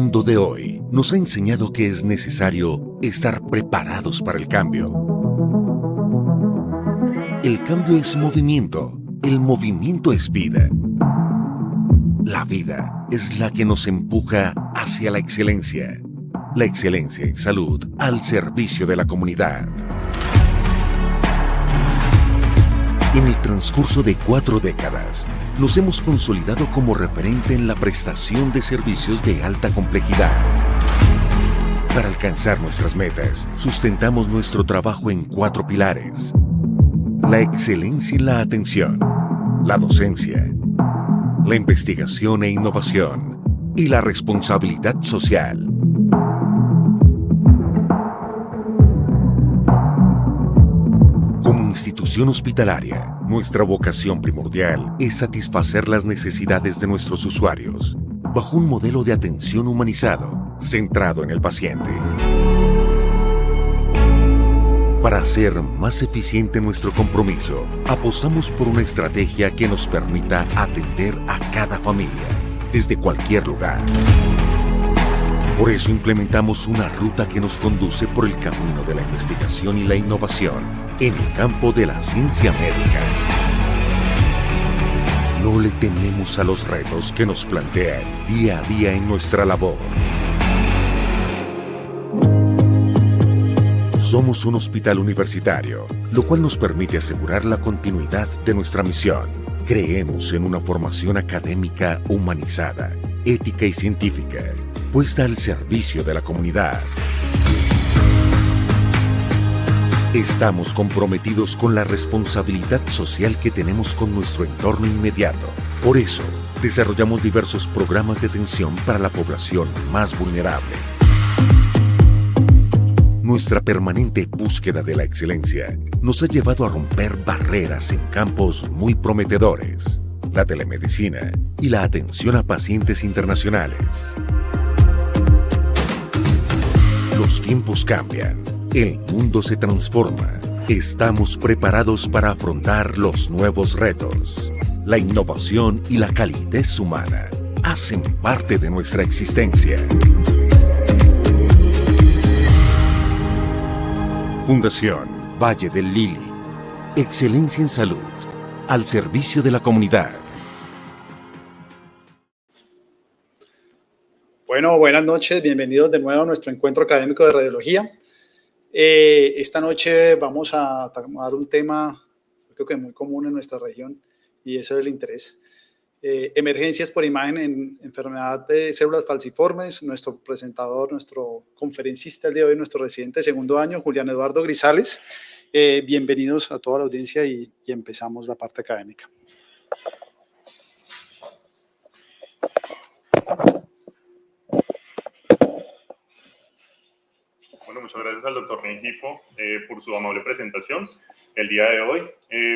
mundo de hoy nos ha enseñado que es necesario estar preparados para el cambio. El cambio es movimiento, el movimiento es vida. La vida es la que nos empuja hacia la excelencia en salud al servicio de la comunidad. En el transcurso de 4 décadas, nos hemos consolidado como referente en la prestación de servicios de alta complejidad. Para alcanzar nuestras metas, sustentamos nuestro trabajo en 4 pilares: la excelencia en la atención, la docencia, la investigación e innovación y la responsabilidad social. Como institución hospitalaria, nuestra vocación primordial es satisfacer las necesidades de nuestros usuarios bajo un modelo de atención humanizado, centrado en el paciente. Para hacer más eficiente nuestro compromiso, apostamos por una estrategia que nos permita atender a cada familia, desde cualquier lugar. Por eso implementamos una ruta que nos conduce por el camino de la investigación y la innovación en el campo de la ciencia médica. No le tememos a los retos que nos plantean día a día en nuestra labor. Somos un hospital universitario, lo cual nos permite asegurar la continuidad de nuestra misión. Creemos en una formación académica humanizada, ética y científica, puesta al servicio de la comunidad. Estamos comprometidos con la responsabilidad social que tenemos con nuestro entorno inmediato. Por eso, desarrollamos diversos programas de atención para la población más vulnerable. Nuestra permanente búsqueda de la excelencia nos ha llevado a romper barreras en campos muy prometedores: la telemedicina y la atención a pacientes internacionales. Los tiempos cambian, el mundo se transforma. Estamos preparados para afrontar los nuevos retos. La innovación y la calidez humana hacen parte de nuestra existencia. Fundación Valle del Lili. Excelencia en salud, al servicio de la comunidad. Bueno, buenas noches, bienvenidos de nuevo a nuestro encuentro académico de radiología. Esta noche vamos a tomar un tema, creo que muy común en nuestra región, y eso es el interés. Emergencias por imagen en enfermedad de células falciformes. Nuestro presentador, nuestro conferencista el día de hoy, nuestro residente de segundo año, Julián Eduardo Grisales. Bienvenidos a toda la audiencia y empezamos la parte académica. Bueno, muchas gracias al doctor Rengifo por su amable presentación. El día de hoy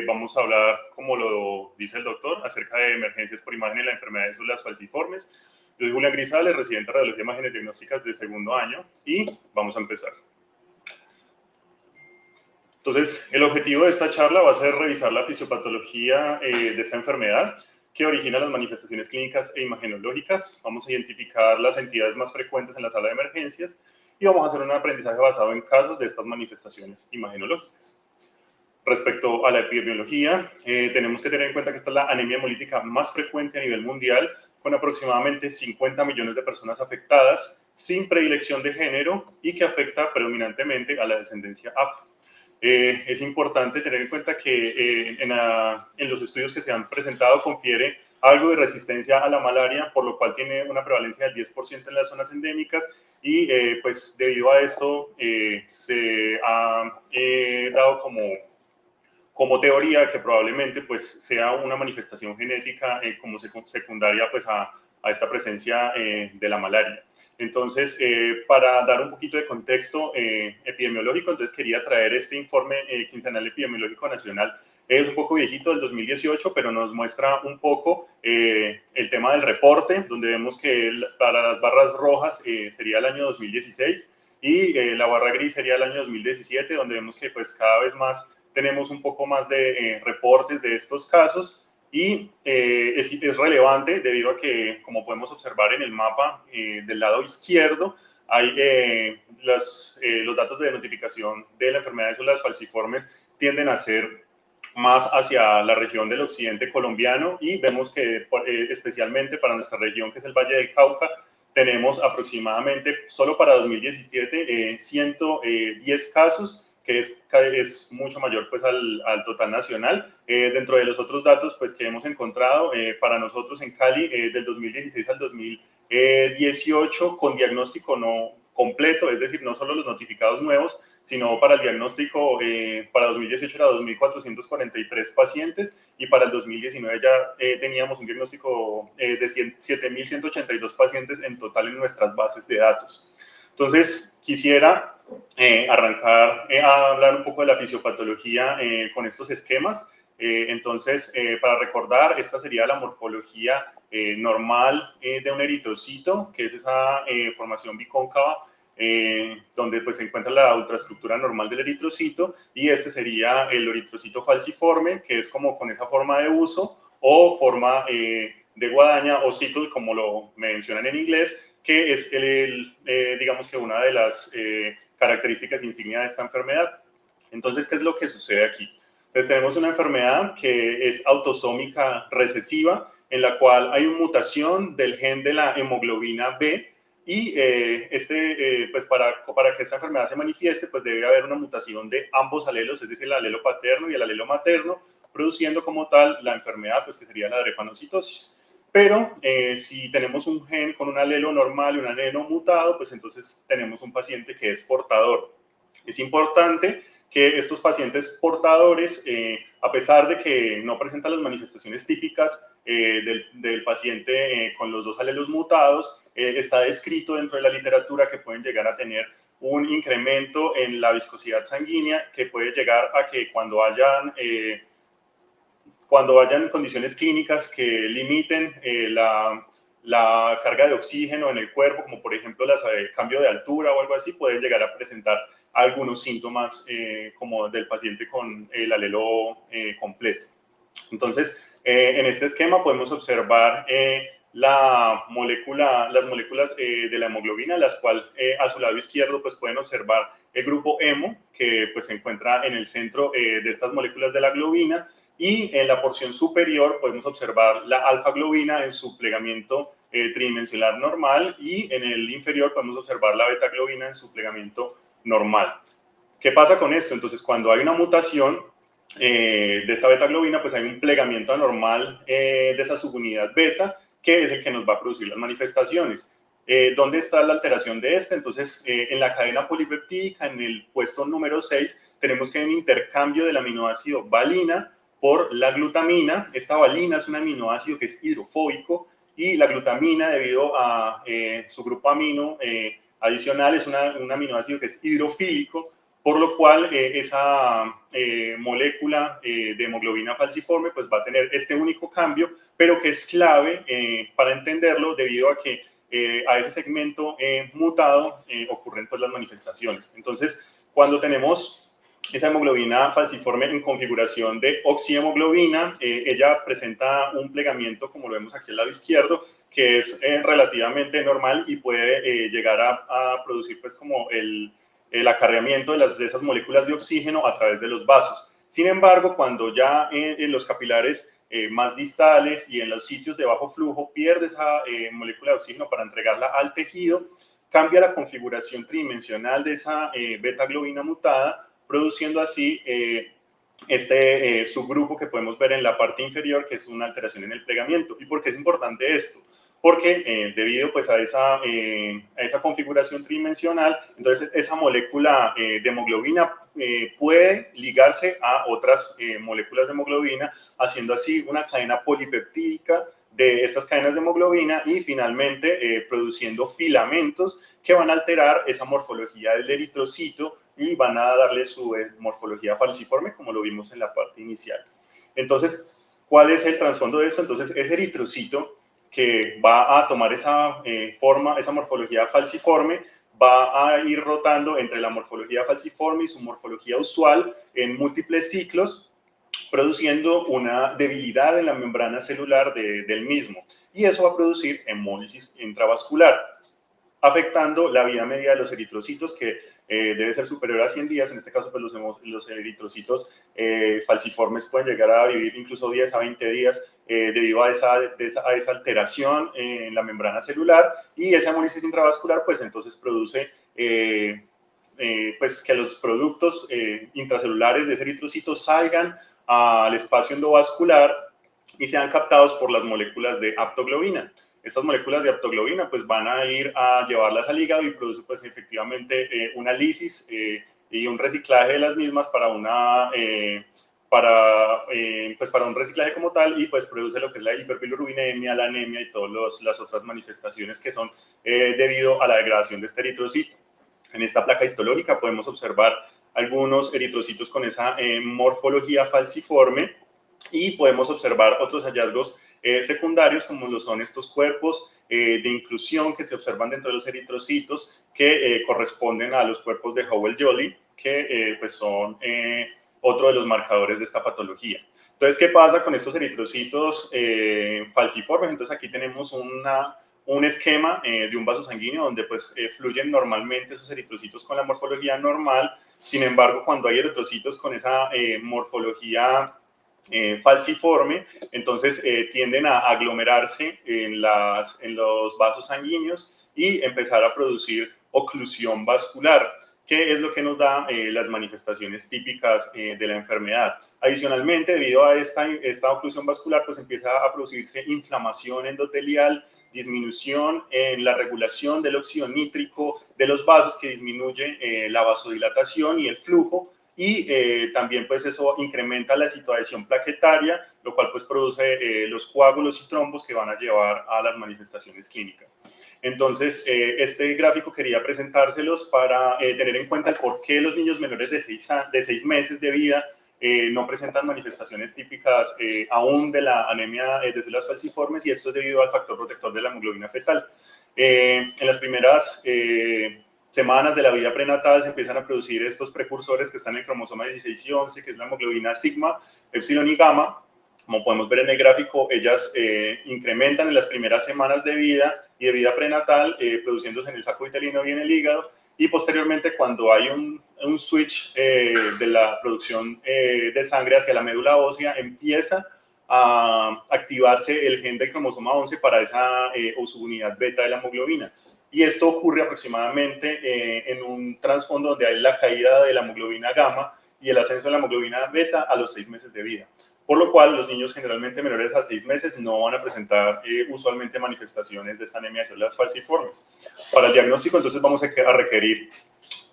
vamos a hablar, como lo dice el doctor, acerca de emergencias por imagen en la enfermedad de células falciformes. Yo soy Julián Grisales, residente de Radiología de Imágenes Diagnósticas de segundo año, y vamos a empezar. Entonces, el objetivo de esta charla va a ser revisar la fisiopatología de esta enfermedad, que origina las manifestaciones clínicas e imagenológicas. Vamos a identificar las entidades más frecuentes en la sala de emergencias y vamos a hacer un aprendizaje basado en casos de estas manifestaciones imagenológicas. Respecto a la epidemiología, tenemos que tener en cuenta que esta es la anemia hemolítica más frecuente a nivel mundial, con aproximadamente 50 millones de personas afectadas, sin predilección de género y que afecta predominantemente a la descendencia afro. Es importante tener en cuenta que en los estudios que se han presentado confiere algo de resistencia a la malaria, por lo cual tiene una prevalencia del 10% en las zonas endémicas y pues debido a esto se ha dado como teoría que probablemente pues sea una manifestación genética como secundaria pues a esta presencia de la malaria. Entonces, para dar un poquito de contexto epidemiológico, entonces quería traer este informe quincenal epidemiológico nacional. Es un poco viejito, del 2018, pero nos muestra un poco el tema del reporte, donde vemos que para las barras rojas sería el año 2016 y la barra gris sería el año 2017, donde vemos que pues cada vez más tenemos un poco más de reportes de estos casos. y es relevante debido a que, como podemos observar en el mapa del lado izquierdo, hay los datos de notificación de la enfermedad de células falciformes tienden a ser más hacia la región del occidente colombiano, y vemos que especialmente para nuestra región, que es el Valle del Cauca, tenemos aproximadamente, solo para 2017, 110 casos, que es mucho mayor pues al total nacional. Dentro de los otros datos pues que hemos encontrado, para nosotros en Cali, del 2016 al 2018, con diagnóstico no completo, es decir, no solo los notificados nuevos, sino para el diagnóstico, para 2018 era 2.443 pacientes, y para el 2019 ya teníamos un diagnóstico de 7.182 pacientes en total en nuestras bases de datos. Entonces, quisiera arrancar a hablar un poco de la fisiopatología con estos esquemas. Entonces, para recordar, esta sería la morfología normal de un eritrocito, que es esa formación bicóncava, donde pues se encuentra la ultraestructura normal del eritrocito, y este sería el eritrocito falciforme, que es como con esa forma de uso o forma de guadaña o sickle, como lo mencionan en inglés, que es digamos que una de las características insignia de esta enfermedad. Entonces, ¿qué es lo que sucede aquí? Entonces, tenemos una enfermedad que es autosómica recesiva, en la cual hay una mutación del gen de la hemoglobina B, y pues para que esta enfermedad se manifieste, pues debe haber una mutación de ambos alelos, es decir, el alelo paterno y el alelo materno, produciendo como tal la enfermedad, pues que sería la drepanocitosis. Pero si tenemos un gen con un alelo normal y un alelo mutado, pues entonces tenemos un paciente que es portador. Es importante que estos pacientes portadores, a pesar de que no presentan las manifestaciones típicas del paciente con los dos alelos mutados, está descrito dentro de la literatura que pueden llegar a tener un incremento en la viscosidad sanguínea, que puede llegar a que cuando hayan condiciones clínicas que limiten la carga de oxígeno en el cuerpo, como por ejemplo el cambio de altura o algo así, pueden llegar a presentar algunos síntomas como del paciente con el alelo completo. Entonces, en este esquema podemos observar las moléculas de la hemoglobina, las cuales a su lado izquierdo pues pueden observar el grupo hemo, que pues se encuentra en el centro de estas moléculas de la globina, y en la porción superior podemos observar la alfa-globina en su plegamiento tridimensional normal, y en el inferior podemos observar la beta-globina en su plegamiento normal. ¿Qué pasa con esto? Entonces, cuando hay una mutación de esta beta-globina, pues hay un plegamiento anormal de esa subunidad beta, que es el que nos va a producir las manifestaciones. ¿Dónde está la alteración de este? Entonces, en la cadena polipeptídica, en el puesto número 6, tenemos que hay un intercambio del aminoácido valina por la glutamina. Esta valina es un aminoácido que es hidrofóbico, y la glutamina, debido a su grupo amino adicional, es un aminoácido que es hidrofílico, por lo cual esa molécula de hemoglobina falciforme pues va a tener este único cambio, pero que es clave para entenderlo, debido a que a ese segmento mutado ocurren pues las manifestaciones. Entonces, cuando tenemos esa hemoglobina falciforme en configuración de oxihemoglobina, ella presenta un plegamiento, como lo vemos aquí al lado izquierdo, que es relativamente normal, y puede llegar a producir pues como el acarreamiento de esas moléculas de oxígeno a través de los vasos. Sin embargo, cuando ya en los capilares más distales y en los sitios de bajo flujo pierde esa molécula de oxígeno para entregarla al tejido, cambia la configuración tridimensional de esa beta-globina mutada, produciendo así este subgrupo que podemos ver en la parte inferior, que es una alteración en el plegamiento. ¿Y por qué es importante esto? Porque debido pues a esa configuración tridimensional, entonces esa molécula de hemoglobina puede ligarse a otras moléculas de hemoglobina, haciendo así una cadena polipeptídica de estas cadenas de hemoglobina, y finalmente produciendo filamentos que van a alterar esa morfología del eritrocito y van a darle su morfología falciforme, como lo vimos en la parte inicial. Entonces, ¿cuál es el trasfondo de esto? Entonces, ese eritrocito que va a tomar esa forma, esa morfología falciforme, va a ir rotando entre la morfología falciforme y su morfología usual en múltiples ciclos, produciendo una debilidad en la membrana celular del mismo. Y eso va a producir hemólisis intravascular, afectando la vida media de los eritrocitos, que debe ser superior a 100 días. En este caso, pues los eritrocitos falciformes pueden llegar a vivir incluso 10 a 20 días debido a esa alteración en la membrana celular, y esa hemólisis intravascular, pues entonces produce pues que los productos intracelulares de ese eritrocito salgan al espacio endovascular y sean captados por las moléculas de aptoglobina. Estas moléculas de aptoglobina pues van a ir a llevarlas al hígado y produce pues efectivamente una lisis y un reciclaje de las mismas para un reciclaje como tal, y pues produce lo que es la hiperbilirubinemia, la anemia y todas las otras manifestaciones que son debido a la degradación de este eritrocito. En esta placa histológica podemos observar algunos eritrocitos con esa morfología falciforme, y podemos observar otros hallazgos secundarios, como lo son estos cuerpos de inclusión que se observan dentro de los eritrocitos, que corresponden a los cuerpos de Howell-Jolly, que pues son otro de los marcadores de esta patología. Entonces, ¿qué pasa con estos eritrocitos falciformes? Entonces, aquí tenemos un esquema de un vaso sanguíneo donde pues fluyen normalmente esos eritrocitos con la morfología normal. Sin embargo, cuando hay eritrocitos con esa morfología falciforme, entonces tienden a aglomerarse en los vasos sanguíneos y empezar a producir oclusión vascular, que es lo que nos da las manifestaciones típicas de la enfermedad. Adicionalmente, debido a esta oclusión vascular, pues empieza a producirse inflamación endotelial, disminución en la regulación del óxido nítrico de los vasos, que disminuye la vasodilatación y el flujo, y también pues eso incrementa la situación plaquetaria, lo cual pues produce los coágulos y trombos que van a llevar a las manifestaciones clínicas. Entonces, este gráfico quería presentárselos para tener en cuenta el por qué los niños menores de 6 meses de vida no presentan manifestaciones típicas aún de la anemia de células falciformes, y esto es debido al factor protector de la hemoglobina fetal. En las primeras semanas de la vida prenatal se empiezan a producir estos precursores que están en el cromosoma 16 y 11, que es la hemoglobina sigma, epsilon y gamma. Como podemos ver en el gráfico, ellas incrementan en las primeras semanas de vida y de vida prenatal, produciéndose en el saco vitelino y en el hígado, y posteriormente, cuando hay un switch de la producción de sangre hacia la médula ósea, empieza a activarse el gen del cromosoma 11 para esa o subunidad beta de la hemoglobina. Y esto ocurre aproximadamente en un trasfondo donde hay la caída de la hemoglobina gamma y el ascenso de la hemoglobina beta a los 6 meses de vida. Por lo cual, los niños generalmente menores a 6 meses no van a presentar usualmente manifestaciones de esta anemia de células falciformes. Para el diagnóstico, entonces, vamos a requerir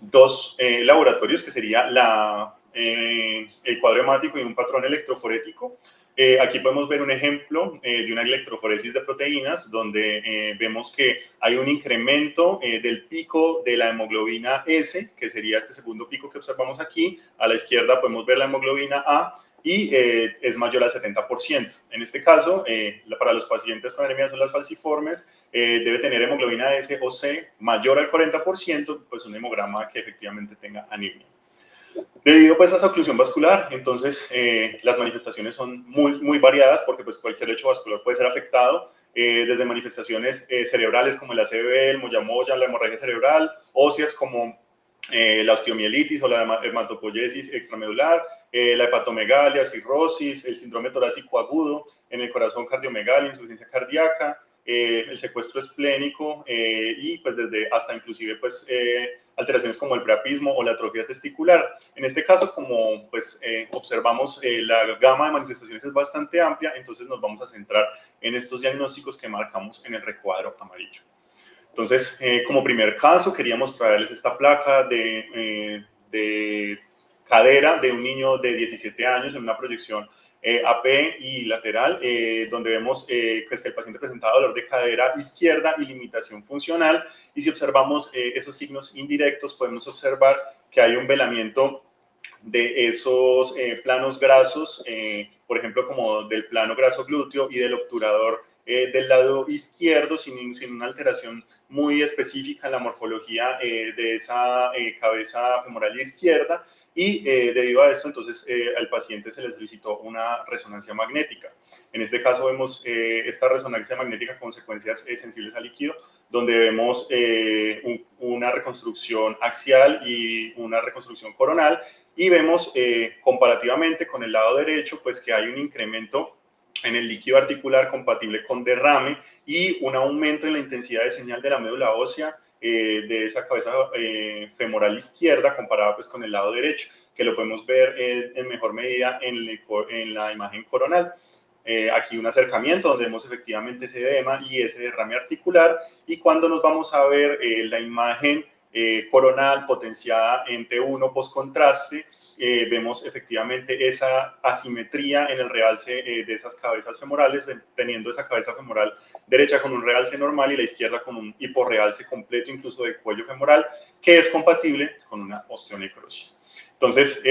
dos laboratorios, que sería el cuadro hemático y un patrón electroforético. Aquí podemos ver un ejemplo de una electroforesis de proteínas, donde vemos que hay un incremento del pico de la hemoglobina S, que sería este segundo pico que observamos aquí. A la izquierda podemos ver la hemoglobina A, y es mayor al 70%. En este caso, para los pacientes con anemia de células falciformes, debe tener hemoglobina S o C mayor al 40%, pues un hemograma que efectivamente tenga anemia. Debido pues a esa oclusión vascular, entonces las manifestaciones son muy variadas, porque pues cualquier hecho vascular puede ser afectado, desde manifestaciones cerebrales como el ACV, el moyamoya, la hemorragia cerebral, óseas como la osteomielitis o la hematopoiesis extramedular, la hepatomegalia, cirrosis, el síndrome torácico agudo, en el corazón cardiomegalia, insuficiencia cardíaca, el secuestro esplénico, y pues desde hasta inclusive pues alteraciones como el priapismo o la atrofia testicular. En este caso, como pues observamos, la gama de manifestaciones es bastante amplia, entonces nos vamos a centrar en estos diagnósticos que marcamos en el recuadro amarillo. Entonces, como primer caso, quería mostrarles esta placa de cadera de un niño de 17 años en una proyección AP y lateral, donde vemos pues, que el paciente presentaba dolor de cadera izquierda y limitación funcional. Y si observamos esos signos indirectos, podemos observar que hay un velamiento de esos planos grasos, por ejemplo, como del plano graso glúteo y del obturador del lado izquierdo sin una alteración muy específica en la morfología de esa cabeza femoral izquierda, y debido a esto entonces al paciente se le solicitó una resonancia magnética. En este caso vemos esta resonancia magnética con secuencias sensibles al líquido, donde vemos una reconstrucción axial y una reconstrucción coronal, y vemos comparativamente con el lado derecho pues que hay un incremento en el líquido articular compatible con derrame y un aumento en la intensidad de señal de la médula ósea de esa cabeza femoral izquierda comparada pues con el lado derecho, que lo podemos ver en mejor medida en la imagen coronal. Aquí un acercamiento donde vemos efectivamente ese edema y ese derrame articular, y cuando nos vamos a ver la imagen coronal potenciada en T1 post-contraste, vemos efectivamente esa asimetría en el realce de esas cabezas femorales, teniendo esa cabeza femoral derecha con un realce normal y la izquierda con un hiporrealce completo, incluso de cuello femoral, que es compatible con una osteonecrosis. Entonces,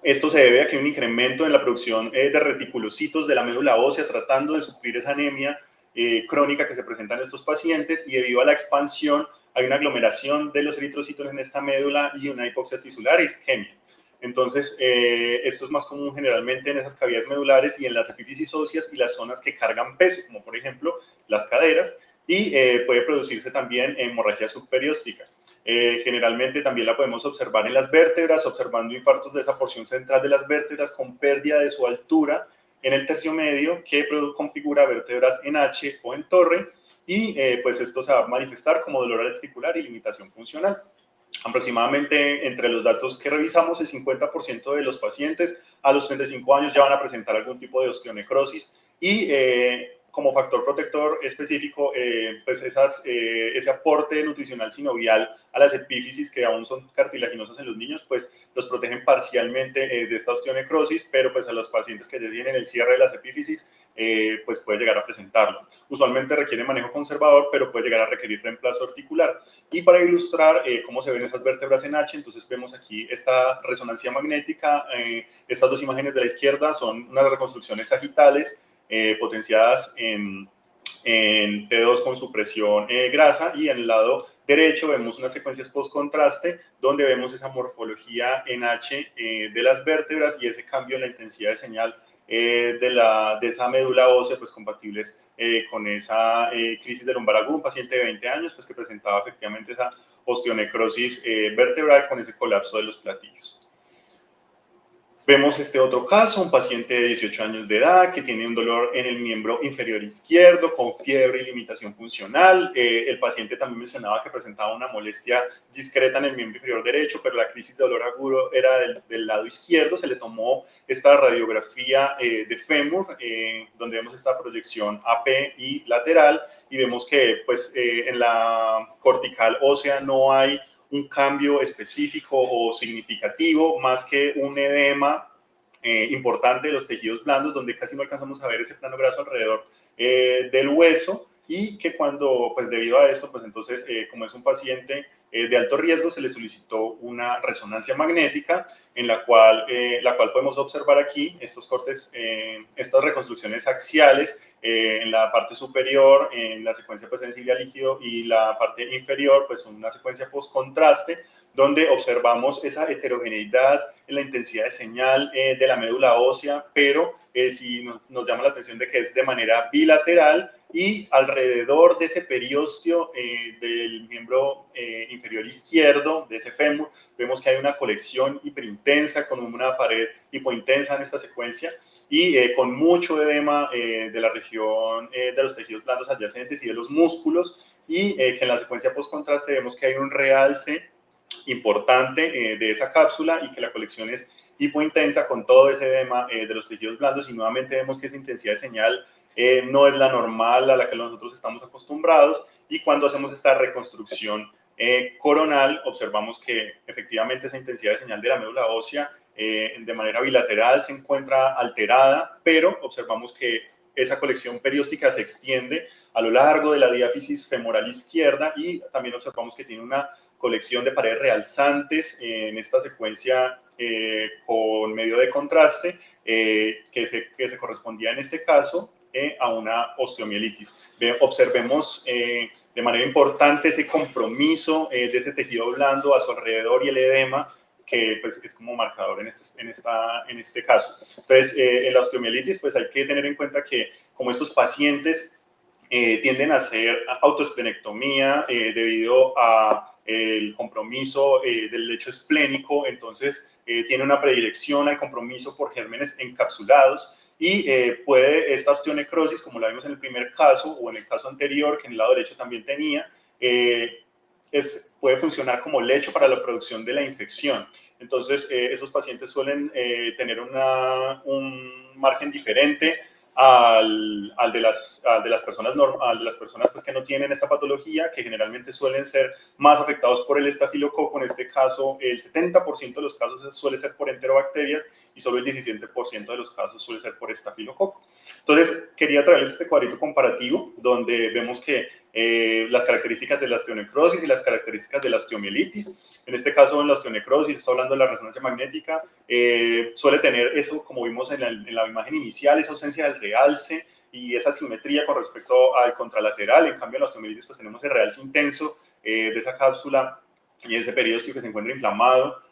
esto se debe a que hay un incremento en la producción de reticulocitos de la médula ósea, tratando de suplir esa anemia crónica que se presenta en estos pacientes, y debido a la expansión hay una aglomeración de los eritrocitos en esta médula y una hipoxia tisular e isquemia. Entonces, esto es más común generalmente en esas cavidades medulares y en las epífisis óseas y las zonas que cargan peso, como por ejemplo las caderas, y puede producirse también hemorragia subperióstica. Generalmente también la podemos observar en las vértebras, observando infartos de esa porción central de las vértebras con pérdida de su altura en el tercio medio, que configura vértebras en H o en torre, y pues esto se va a manifestar como dolor articular y limitación funcional. Aproximadamente entre los datos que revisamos, el 50% de los pacientes a los 35 años ya van a presentar algún tipo de osteonecrosis, y como factor protector específico, pues ese aporte nutricional sinovial a las epífisis, que aún son cartilaginosas en los niños, pues los protegen parcialmente de esta osteonecrosis, pero pues a los pacientes que ya tienen el cierre de las epífisis, pues puede llegar a presentarlo. Usualmente requiere manejo conservador, pero puede llegar a requerir reemplazo articular. Y para ilustrar cómo se ven esas vértebras en H, entonces vemos aquí esta resonancia magnética. Estas dos imágenes de la izquierda son unas reconstrucciones sagitales potenciadas en T2 con supresión grasa, y en el lado derecho vemos unas secuencias post-contraste donde vemos esa morfología en H de las vértebras y ese cambio en la intensidad de señal de esa médula ósea, pues compatibles con esa crisis de lumbar agudo, un paciente de 20 años pues que presentaba efectivamente esa osteonecrosis vertebral con ese colapso de los platillos. Vemos este otro caso, un paciente de 18 años de edad que tiene un dolor en el miembro inferior izquierdo con fiebre y limitación funcional. El paciente también mencionaba que presentaba una molestia discreta en el miembro inferior derecho, pero la crisis de dolor agudo era del lado izquierdo. Se le tomó esta radiografía de fémur, donde vemos esta proyección AP y lateral, y vemos que pues, en la cortical ósea no hay un cambio específico o significativo, más que un edema importante de los tejidos blandos, donde casi no alcanzamos a ver ese plano graso alrededor del hueso, y que cuando, pues debido a esto, pues entonces, como es un paciente de alto riesgo, se le solicitó una resonancia magnética, en la cual podemos observar aquí estos cortes, estas reconstrucciones axiales en la parte superior, en la secuencia pues, sensible al líquido, y la parte inferior, pues una secuencia post-contraste, donde observamos esa heterogeneidad en la intensidad de señal de la médula ósea, pero sí nos llama la atención de que es de manera bilateral, y alrededor de ese periósteo del miembro inferior izquierdo, de ese fémur, vemos que hay una colección hiperintensa con una pared hipointensa en esta secuencia, y con mucho edema de la región de los tejidos blandos adyacentes y de los músculos, y que en la secuencia post-contraste vemos que hay un realce importante de esa cápsula, y que la colección es hipointensa con todo ese edema de los tejidos blandos, y nuevamente vemos que esa intensidad de señal no es la normal a la que nosotros estamos acostumbrados, y cuando hacemos esta reconstrucción coronal observamos que efectivamente esa intensidad de señal de la médula ósea de manera bilateral se encuentra alterada, pero observamos que esa colección perióstica se extiende a lo largo de la diáfisis femoral izquierda, y también observamos que tiene una colección de paredes realzantes en esta secuencia con medio de contraste que se correspondía en este caso a una osteomielitis. Observemos de manera importante ese compromiso de ese tejido blando a su alrededor y el edema, que pues, es como marcador en este caso. Entonces, en la osteomielitis pues, hay que tener en cuenta que como estos pacientes tienden a hacer autoesplenectomía debido a el compromiso del lecho esplénico, entonces tiene una predilección al compromiso por gérmenes encapsulados y puede esta osteonecrosis, como la vimos en el primer caso o en el caso anterior, que en el lado derecho también tenía, puede funcionar como lecho para la producción de la infección. Entonces, esos pacientes suelen tener un margen diferente al de las personas pues, que no tienen esta patología, que generalmente suelen ser más afectados por el estafilococo. En este caso, el 70% de los casos suele ser por enterobacterias y solo el 17% de los casos suele ser por estafilococo. Entonces, quería traerles este cuadrito comparativo donde vemos que las características de la osteonecrosis y las características de la osteomielitis. En este caso, en la osteonecrosis, estoy hablando de la resonancia magnética, suele tener eso, como vimos en la imagen inicial, esa ausencia del realce y esa simetría con respecto al contralateral. En cambio, en la osteomielitis pues tenemos el realce intenso de esa cápsula y ese periósteo que se encuentra inflamado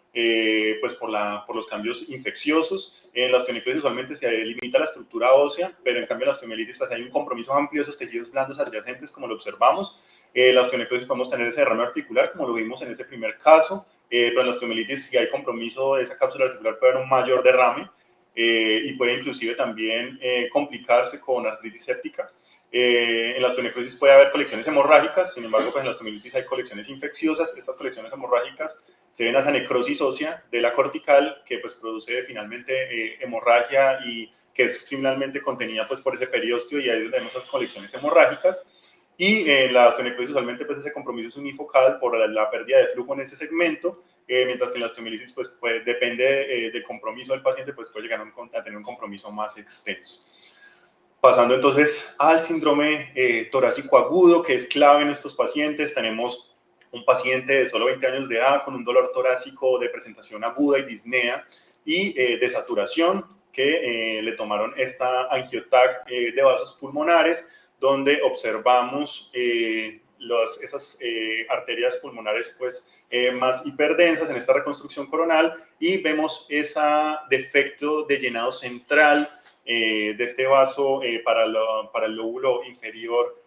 pues por los cambios infecciosos. En la osteonecrosis usualmente se limita la estructura ósea, pero en cambio en la osteomielitis pues hay un compromiso amplio de esos tejidos blandos adyacentes, como lo observamos. En la osteonecrosis podemos tener ese derrame articular, como lo vimos en ese primer caso, pero en la osteomielitis si hay compromiso de esa cápsula articular puede haber un mayor derrame y puede inclusive también complicarse con artritis séptica. En la osteonecrosis puede haber colecciones hemorrágicas, sin embargo, pues en la osteomielitis hay colecciones infecciosas. Estas colecciones hemorrágicas se ven a esa necrosis ósea de la cortical que pues produce finalmente hemorragia y que es finalmente contenida pues por ese periósteo y ahí donde vemos esas colecciones hemorrágicas. Y en la osteonecrosis usualmente pues ese compromiso es unifocal por la pérdida de flujo en ese segmento, mientras que en la osteomielitis pues depende del compromiso del paciente, pues puede llegar a tener un compromiso más extenso. Pasando entonces al síndrome torácico agudo, que es clave en estos pacientes, tenemos un paciente de solo 20 años de edad con un dolor torácico de presentación aguda y disnea y de saturación, que le tomaron esta angiotac de vasos pulmonares, donde observamos esas arterias pulmonares pues, más hiperdensas en esta reconstrucción coronal y vemos ese defecto de llenado central de este vaso para el lóbulo inferior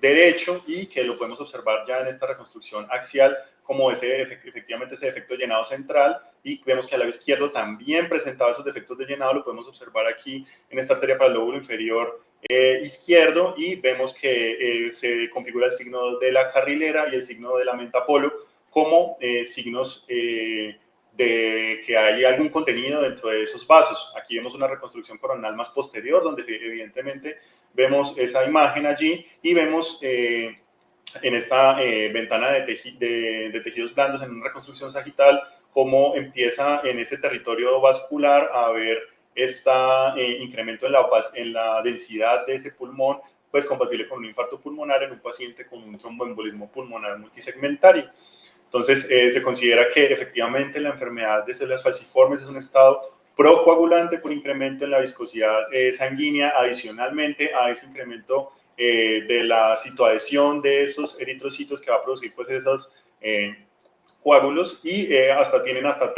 derecho y que lo podemos observar ya en esta reconstrucción axial como efectivamente ese defecto de llenado central, y vemos que al lado izquierdo también presentaba esos defectos de llenado, lo podemos observar aquí en esta arteria para el lóbulo inferior izquierdo, y vemos que se configura el signo de la carrilera y el signo de la mentapolo como signos de que hay algún contenido dentro de esos vasos. Aquí vemos una reconstrucción coronal más posterior, donde evidentemente vemos esa imagen allí y vemos en esta ventana de tejidos blandos en una reconstrucción sagital cómo empieza en ese territorio vascular a haber este incremento en la densidad de ese pulmón, pues compatible con un infarto pulmonar en un paciente con un tromboembolismo pulmonar multisegmentario. Entonces, se considera que efectivamente la enfermedad de células falciformes es un estado procoagulante por incremento en la viscosidad sanguínea, adicionalmente a ese incremento de la citoadhesión de esos eritrocitos que va a producir pues esos coágulos, y tienen hasta